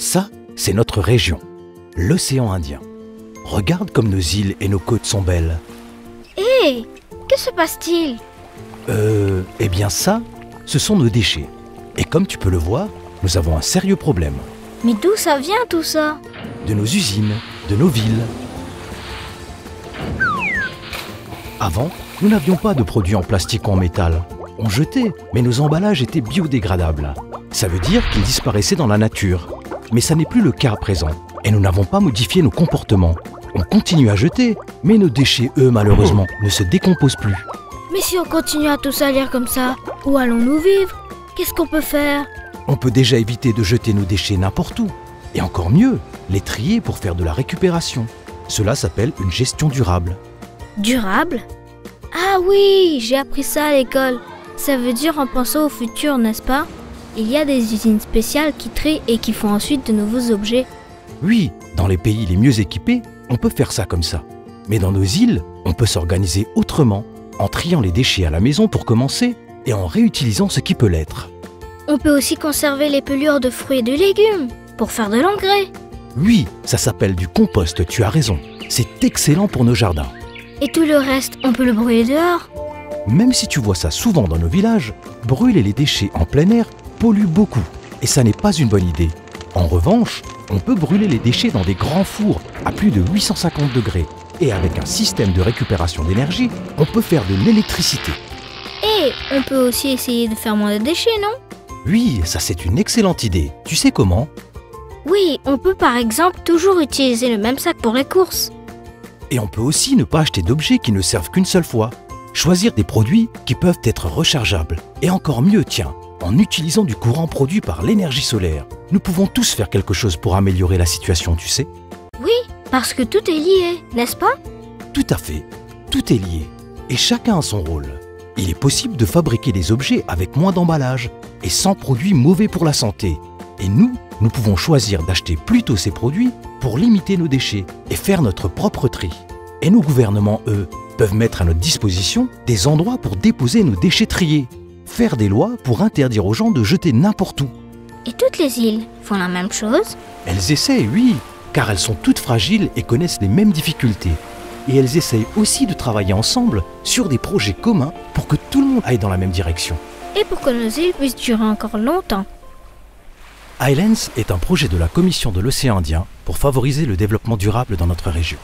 Ça, c'est notre région, l'océan Indien. Regarde comme nos îles et nos côtes sont belles. Hé, que se passe-t-il? Eh bien ça, ce sont nos déchets. Et comme tu peux le voir, nous avons un sérieux problème. Mais d'où ça vient tout ça? De nos usines, de nos villes. Avant, nous n'avions pas de produits en plastique ou en métal. On jetait, mais nos emballages étaient biodégradables. Ça veut dire qu'ils disparaissaient dans la nature. Mais ça n'est plus le cas à présent. Et nous n'avons pas modifié nos comportements. On continue à jeter, mais nos déchets, eux, malheureusement, ne se décomposent plus. Mais si on continue à tout salir comme ça, où allons-nous vivre? Qu'est-ce qu'on peut faire? On peut déjà éviter de jeter nos déchets n'importe où. Et encore mieux, les trier pour faire de la récupération. Cela s'appelle une gestion durable. Durable? Ah oui, j'ai appris ça à l'école. Ça veut dire en pensant au futur, n'est-ce pas? Il y a des usines spéciales qui trient et qui font ensuite de nouveaux objets. Oui, dans les pays les mieux équipés, on peut faire ça comme ça. Mais dans nos îles, on peut s'organiser autrement, en triant les déchets à la maison pour commencer et en réutilisant ce qui peut l'être. On peut aussi conserver les pelures de fruits et de légumes pour faire de l'engrais. Oui, ça s'appelle du compost, tu as raison. C'est excellent pour nos jardins. Et tout le reste, on peut le brûler dehors. Même si tu vois ça souvent dans nos villages, brûler les déchets en plein air pollue beaucoup. Et ça n'est pas une bonne idée. En revanche, on peut brûler les déchets dans des grands fours à plus de 850 degrés. Et avec un système de récupération d'énergie, on peut faire de l'électricité. Et on peut aussi essayer de faire moins de déchets, non? Oui, ça c'est une excellente idée. Tu sais comment? Oui, on peut par exemple toujours utiliser le même sac pour les courses. Et on peut aussi ne pas acheter d'objets qui ne servent qu'une seule fois. Choisir des produits qui peuvent être rechargeables. Et encore mieux, tiens, en utilisant du courant produit par l'énergie solaire. Nous pouvons tous faire quelque chose pour améliorer la situation, tu sais? Oui, parce que tout est lié, n'est-ce pas? Tout à fait, tout est lié. Et chacun a son rôle. Il est possible de fabriquer des objets avec moins d'emballage et sans produits mauvais pour la santé. Et nous pouvons choisir d'acheter plutôt ces produits pour limiter nos déchets et faire notre propre tri. Et nos gouvernements, eux, peuvent mettre à notre disposition des endroits pour déposer nos déchets triés. Faire des lois pour interdire aux gens de jeter n'importe où. Et toutes les îles font la même chose? Elles essaient, oui, car elles sont toutes fragiles et connaissent les mêmes difficultés. Et elles essayent aussi de travailler ensemble sur des projets communs pour que tout le monde aille dans la même direction. Et pour que nos îles puissent durer encore longtemps. Islands est un projet de la Commission de l'océan Indien pour favoriser le développement durable dans notre région.